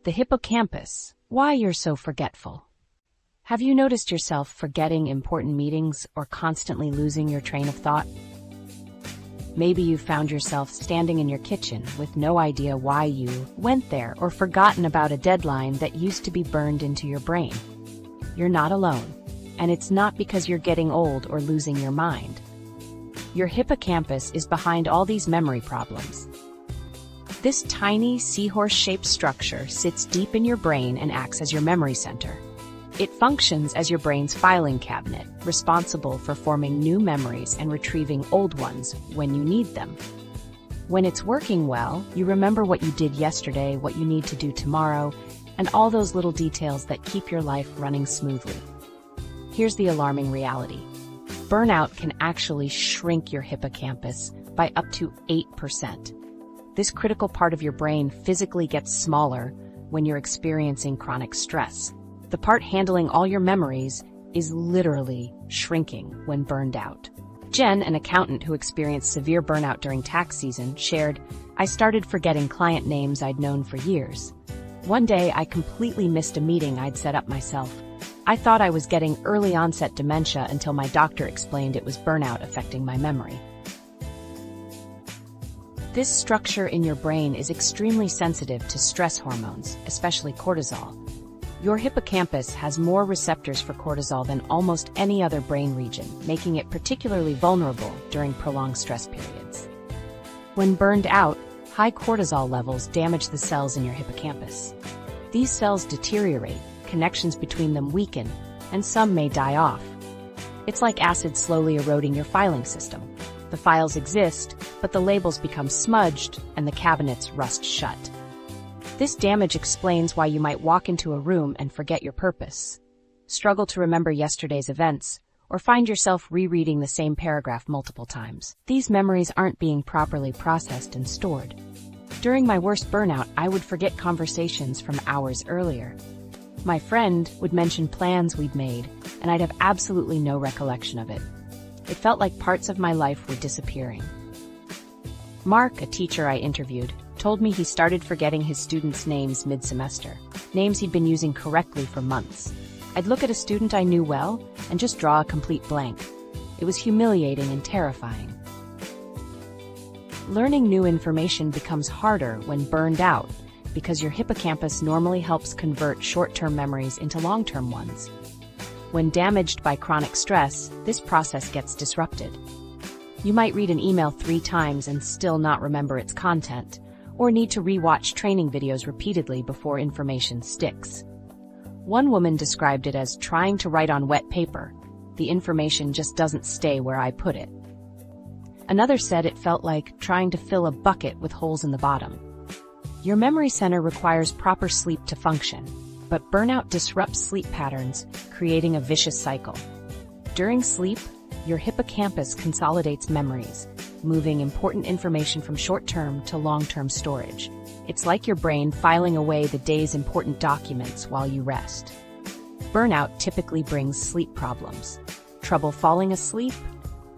The hippocampus. Why you're so forgetful. Have you noticed yourself forgetting important meetings or constantly losing your train of thought? Maybe you found yourself standing in your kitchen with no idea why you went there or forgotten about a deadline that used to be burned into your brain. You're not alone, and it's not because you're getting old or losing your mind. Your hippocampus is behind all these memory problems. This tiny seahorse-shaped structure sits deep in your brain and acts as your memory center. It functions as your brain's filing cabinet, responsible for forming new memories and retrieving old ones when you need them. When it's working well, you remember what you did yesterday, what you need to do tomorrow, and all those little details that keep your life running smoothly. Here's the alarming reality. Burnout can actually shrink your hippocampus by up to 8%. This critical part of your brain physically gets smaller when you're experiencing chronic stress. The part handling all your memories is literally shrinking when burned out. Jen, an accountant who experienced severe burnout during tax season, shared, "I started forgetting client names I'd known for years. One day I completely missed a meeting I'd set up myself. I thought I was getting early onset dementia until my doctor explained it was burnout affecting my memory." This structure in your brain is extremely sensitive to stress hormones, especially cortisol. Your hippocampus has more receptors for cortisol than almost any other brain region, making it particularly vulnerable during prolonged stress periods. When burned out, high cortisol levels damage the cells in your hippocampus. These cells deteriorate, connections between them weaken, and some may die off. It's like acid slowly eroding your filing system. The files exist, but the labels become smudged and the cabinets rust shut. This damage explains why you might walk into a room and forget your purpose, struggle to remember yesterday's events, or find yourself rereading the same paragraph multiple times. These memories aren't being properly processed and stored. During my worst burnout, I would forget conversations from hours earlier. My friend would mention plans we'd made, and I'd have absolutely no recollection of it. It felt like parts of my life were disappearing. Mark, a teacher I interviewed, told me he started forgetting his students' names mid-semester, names he'd been using correctly for months. I'd look at a student I knew well and just draw a complete blank. It was humiliating and terrifying. Learning new information becomes harder when burned out because your hippocampus normally helps convert short-term memories into long-term ones. When damaged by chronic stress, this process gets disrupted. You might read an email 3 times and still not remember its content, or need to re-watch training videos repeatedly before information sticks. One woman described it as trying to write on wet paper. The information just doesn't stay where I put it. Another said it felt like trying to fill a bucket with holes in the bottom. Your memory center requires proper sleep to function, but burnout disrupts sleep patterns, creating a vicious cycle. During sleep, your hippocampus consolidates memories, moving important information from short-term to long-term storage. It's like your brain filing away the day's important documents while you rest. Burnout typically brings sleep problems, trouble falling asleep,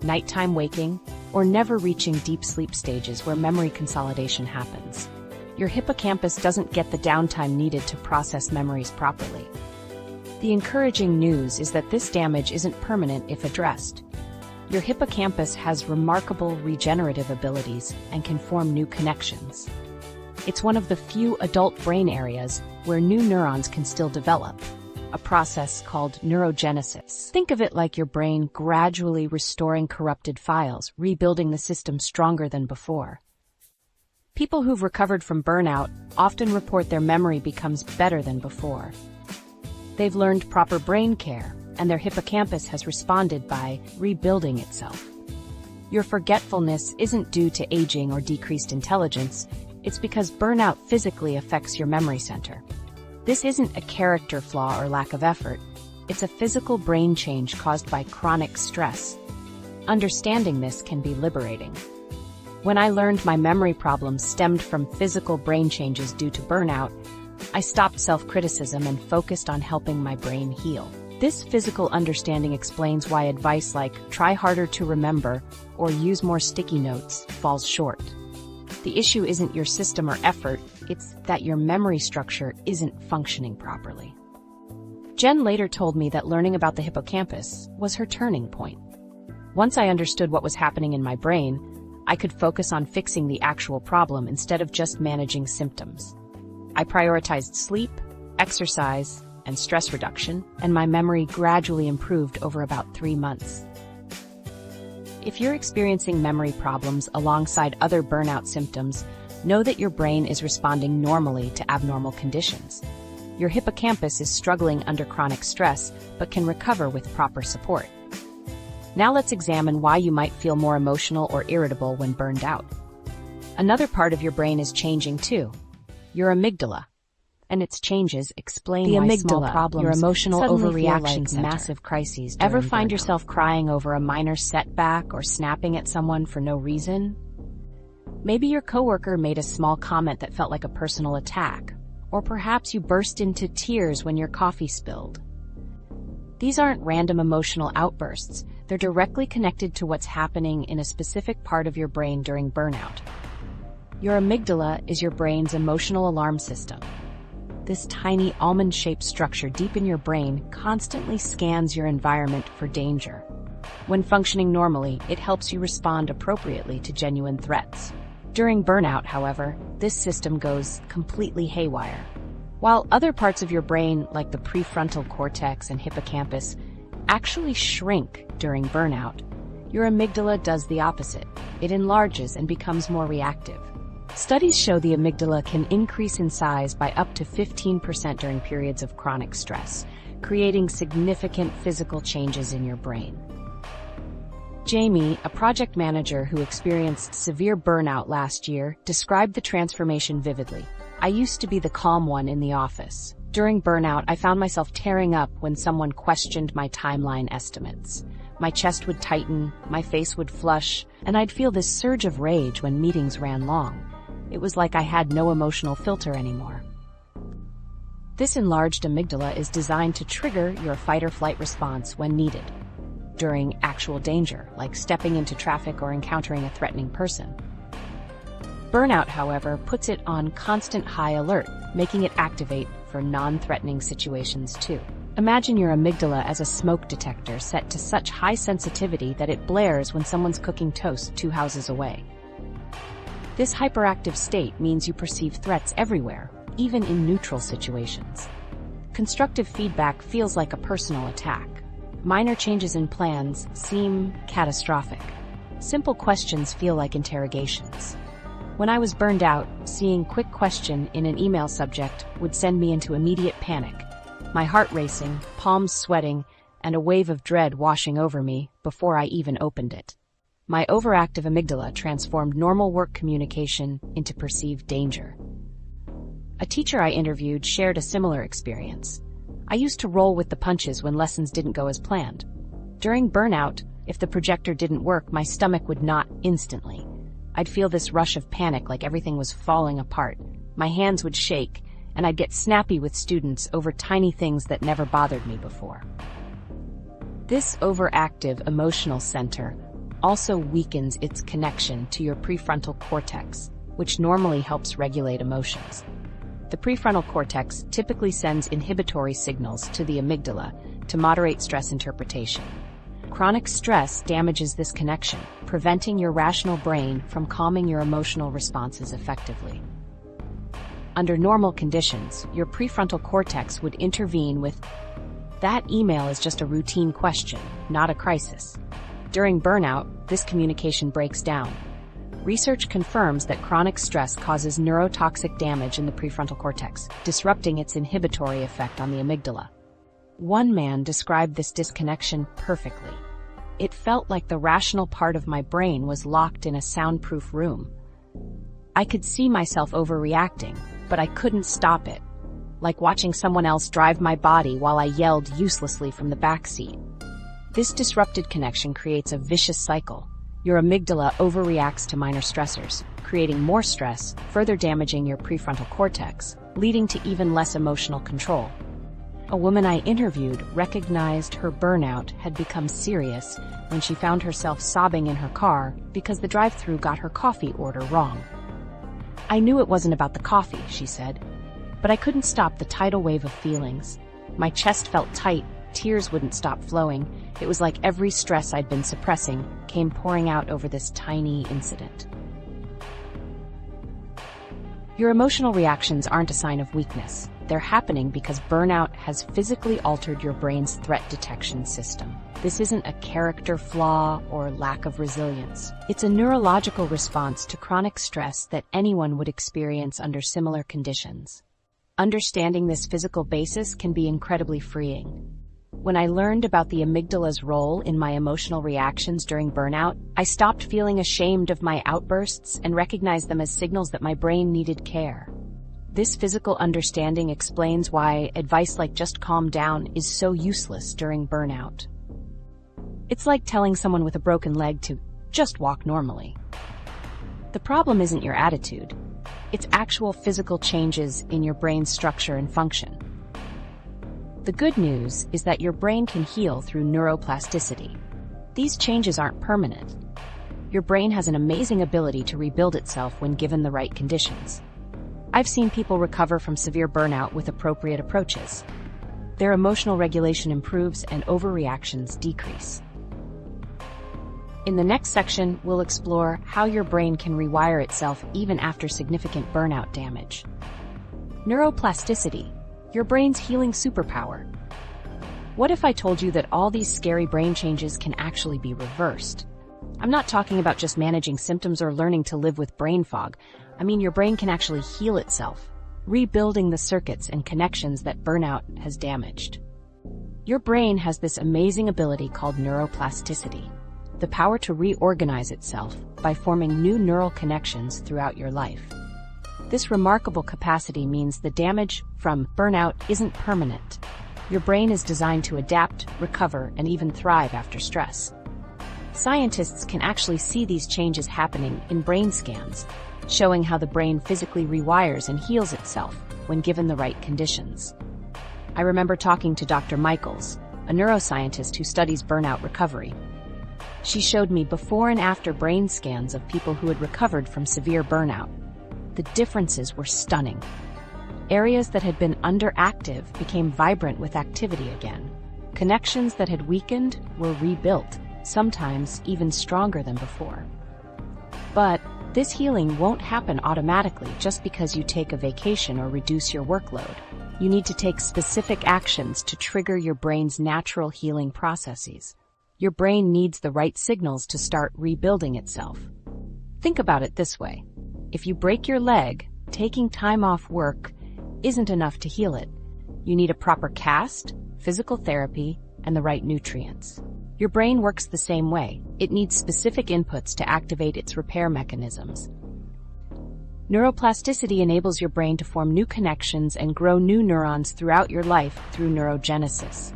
nighttime waking, or never reaching deep sleep stages where memory consolidation happens. Your hippocampus doesn't get the downtime needed to process memories properly. The encouraging news is that this damage isn't permanent if addressed. Your hippocampus has remarkable regenerative abilities and can form new connections. It's one of the few adult brain areas where new neurons can still develop, a process called neurogenesis. Think of it like your brain gradually restoring corrupted files, rebuilding the system stronger than before. People who've recovered from burnout often report their memory becomes better than before. They've learned proper brain care, and their hippocampus has responded by rebuilding itself. Your forgetfulness isn't due to aging or decreased intelligence, it's because burnout physically affects your memory center. This isn't a character flaw or lack of effort, it's a physical brain change caused by chronic stress. Understanding this can be liberating. When I learned my memory problems stemmed from physical brain changes due to burnout, I stopped self-criticism and focused on helping my brain heal. This physical understanding explains why advice like try harder to remember or use more sticky notes falls short. The issue isn't your system or effort, It's that your memory structure isn't functioning properly. Jen later told me that learning about the hippocampus was her turning point. Once I understood what was happening in my brain, I could focus on fixing the actual problem instead of just managing symptoms. I prioritized sleep, exercise, and stress reduction, and my memory gradually improved over about 3 months. If you're experiencing memory problems alongside other burnout symptoms, know that your brain is responding normally to abnormal conditions. Your hippocampus is struggling under chronic stress, but can recover with proper support. Now let's examine why you might feel more emotional or irritable when burned out. Another part of your brain is changing too, your amygdala. And its changes explain The why amygdala, small problems, your emotional suddenly feel overreaction like center. massive crises. Ever during find burnout? yourself Crying over a minor setback or snapping at someone for no reason? Maybe your coworker made a small comment that felt like a personal attack, or perhaps you burst into tears when your coffee spilled. These aren't random emotional outbursts. They're directly connected to what's happening in a specific part of your brain during burnout. Your amygdala is your brain's emotional alarm system. This tiny almond-shaped structure deep in your brain constantly scans your environment for danger. When functioning normally, it helps you respond appropriately to genuine threats. During burnout, however, this system goes completely haywire. While other parts of your brain, like the prefrontal cortex and hippocampus, actually shrink during burnout, your amygdala does the opposite. It enlarges and becomes more reactive. Studies show the amygdala can increase in size by up to 15% during periods of chronic stress, creating significant physical changes in your brain. Jamie, a project manager who experienced severe burnout last year, described the transformation vividly. I used to be the calm one in the office. During burnout, I found myself tearing up when someone questioned my timeline estimates. My chest would tighten, my face would flush, and I'd feel this surge of rage when meetings ran long. It was like I had no emotional filter anymore. This enlarged amygdala is designed to trigger your fight-or-flight response when needed, during actual danger, like stepping into traffic or encountering a threatening person. Burnout, however, puts it on constant high alert, making it activate for non-threatening situations too. Imagine your amygdala as a smoke detector set to such high sensitivity that it blares when someone's cooking toast 2 houses away. This hyperactive state means you perceive threats everywhere, even in neutral situations. Constructive feedback feels like a personal attack. Minor changes in plans seem catastrophic. Simple questions feel like interrogations. When I was burned out, seeing "quick question" in an email subject would send me into immediate panic, my heart racing, palms sweating, and a wave of dread washing over me before I even opened it. My overactive amygdala transformed normal work communication into perceived danger. A teacher I interviewed shared a similar experience. I used to roll with the punches when lessons didn't go as planned. During burnout, if the projector didn't work, my stomach would knot instantly. I'd feel this rush of panic like everything was falling apart. My hands would shake, and I'd get snappy with students over tiny things that never bothered me before. This overactive emotional center also weakens its connection to your prefrontal cortex, which normally helps regulate emotions. The prefrontal cortex typically sends inhibitory signals to the amygdala to moderate stress interpretation. Chronic stress damages this connection, preventing your rational brain from calming your emotional responses effectively. Under normal conditions, your prefrontal cortex would intervene with, "That email is just a routine question, not a crisis." During burnout, this communication breaks down. Research confirms that chronic stress causes neurotoxic damage in the prefrontal cortex, disrupting its inhibitory effect on the amygdala. One man described this disconnection perfectly. "It felt like the rational part of my brain was locked in a soundproof room. I could see myself overreacting, but I couldn't stop it, like watching someone else drive my body while I yelled uselessly from the back seat." This disrupted connection creates a vicious cycle. Your amygdala overreacts to minor stressors, creating more stress, further damaging your prefrontal cortex, leading to even less emotional control. A woman I interviewed recognized her burnout had become serious when she found herself sobbing in her car because the drive-thru got her coffee order wrong. I knew it wasn't about the coffee, she said, but I couldn't stop the tidal wave of feelings. My chest felt tight, tears wouldn't stop flowing. It was like every stress I'd been suppressing came pouring out over this tiny incident. Your emotional reactions aren't a sign of weakness. They're happening because burnout has physically altered your brain's threat detection system. This isn't a character flaw or lack of resilience. It's a neurological response to chronic stress that anyone would experience under similar conditions. Understanding this physical basis can be incredibly freeing. When I learned about the amygdala's role in my emotional reactions during burnout, I stopped feeling ashamed of my outbursts and recognized them as signals that my brain needed care. This physical understanding explains why advice like just calm down is so useless during burnout. It's like telling someone with a broken leg to just walk normally. The problem isn't your attitude. It's actual physical changes in your brain's structure and function. The good news is that your brain can heal through neuroplasticity. These changes aren't permanent. Your brain has an amazing ability to rebuild itself when given the right conditions. I've seen people recover from severe burnout with appropriate approaches. Their emotional regulation improves and overreactions decrease. In the next section, we'll explore how your brain can rewire itself even after significant burnout damage. Neuroplasticity, your brain's healing superpower. What if I told you that all these scary brain changes can actually be reversed? I'm not talking about just managing symptoms or learning to live with brain fog. I mean, your brain can actually heal itself, rebuilding the circuits and connections that burnout has damaged. Your brain has this amazing ability called neuroplasticity, the power to reorganize itself by forming new neural connections throughout your life. This remarkable capacity means the damage from burnout isn't permanent. Your brain is designed to adapt, recover, and even thrive after stress. Scientists can actually see these changes happening in brain scans, showing how the brain physically rewires and heals itself when given the right conditions. I remember talking to Dr. Michaels, a neuroscientist who studies burnout recovery. She showed me before and after brain scans of people who had recovered from severe burnout. The differences were stunning. Areas that had been underactive became vibrant with activity again. Connections that had weakened were rebuilt, sometimes even stronger than before. But this healing won't happen automatically just because you take a vacation or reduce your workload. You need to take specific actions to trigger your brain's natural healing processes. Your brain needs the right signals to start rebuilding itself. Think about it this way. If you break your leg, taking time off work isn't enough to heal it. You need a proper cast, physical therapy, and the right nutrients. Your brain works the same way. It needs specific inputs to activate its repair mechanisms. Neuroplasticity enables your brain to form new connections and grow new neurons throughout your life through neurogenesis.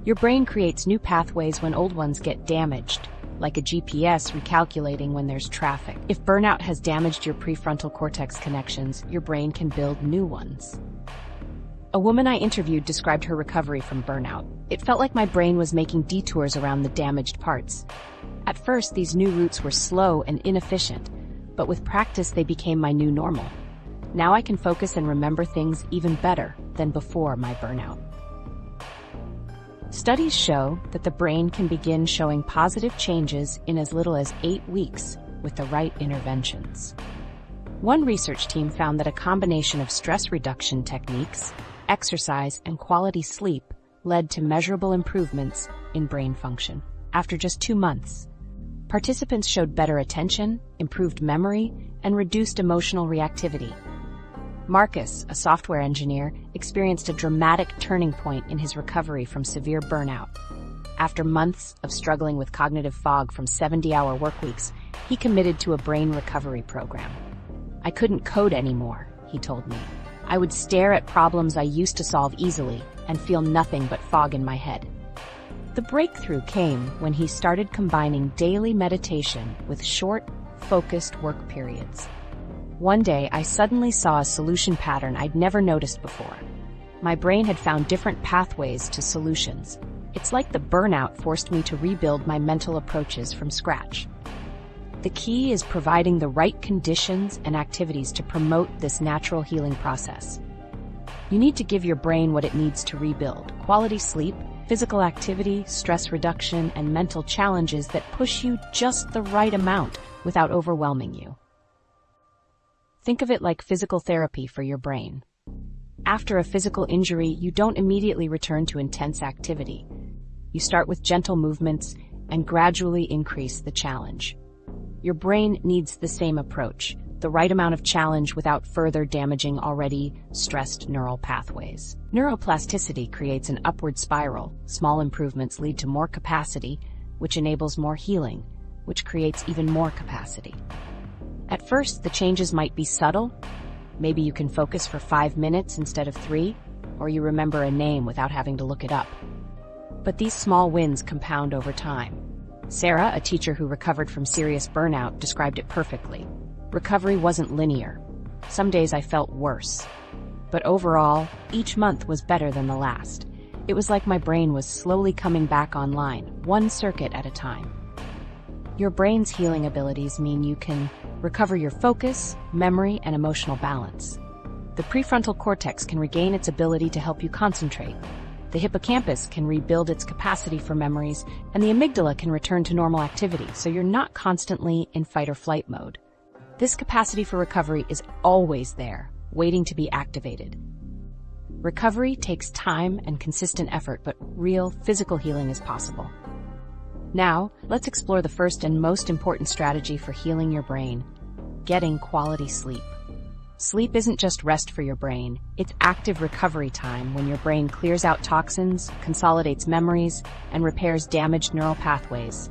Your brain creates new pathways when old ones get damaged, like a GPS recalculating when there's traffic. If burnout has damaged your prefrontal cortex connections, your brain can build new ones. A woman I interviewed described her recovery from burnout. It felt like my brain was making detours around the damaged parts. At first, these new routes were slow and inefficient, but with practice they became my new normal. Now I can focus and remember things even better than before my burnout. Studies show that the brain can begin showing positive changes in as little as 8 weeks with the right interventions. One research team found that a combination of stress reduction techniques, exercise, and quality sleep led to measurable improvements in brain function. After just 2 months, participants showed better attention, improved memory, and reduced emotional reactivity. Marcus, a software engineer, experienced a dramatic turning point in his recovery from severe burnout. After months of struggling with cognitive fog from 70-hour workweeks, he committed to a brain recovery program. I couldn't code anymore, he told me. I would stare at problems I used to solve easily and feel nothing but fog in my head. The breakthrough came when he started combining daily meditation with short, focused work periods. One day, I suddenly saw a solution pattern I'd never noticed before. My brain had found different pathways to solutions. It's like the burnout forced me to rebuild my mental approaches from scratch. The key is providing the right conditions and activities to promote this natural healing process. You need to give your brain what it needs to rebuild: quality sleep, physical activity, stress reduction, and mental challenges that push you just the right amount without overwhelming you. Think of it like physical therapy for your brain. After a physical injury, you don't immediately return to intense activity. You start with gentle movements and gradually increase the challenge. Your brain needs the same approach, the right amount of challenge without further damaging already stressed neural pathways. Neuroplasticity creates an upward spiral. Small improvements lead to more capacity, which enables more healing, which creates even more capacity. At first, the changes might be subtle. Maybe you can focus for 5 minutes instead of 3, or you remember a name without having to look it up. But these small wins compound over time. Sarah, a teacher who recovered from serious burnout, described it perfectly. Recovery wasn't linear. Some days I felt worse. But overall, each month was better than the last. It was like my brain was slowly coming back online, one circuit at a time. Your brain's healing abilities mean you can recover your focus, memory, and emotional balance. The prefrontal cortex can regain its ability to help you concentrate. The hippocampus can rebuild its capacity for memories, and the amygdala can return to normal activity, so you're not constantly in fight or flight mode. This capacity for recovery is always there, waiting to be activated. Recovery takes time and consistent effort, but real physical healing is possible. Now, let's explore the first and most important strategy for healing your brain: getting quality sleep. Sleep isn't just rest for your brain, it's active recovery time when your brain clears out toxins, consolidates memories, and repairs damaged neural pathways.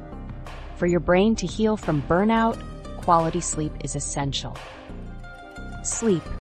For your brain to heal from burnout, quality sleep is essential. Sleep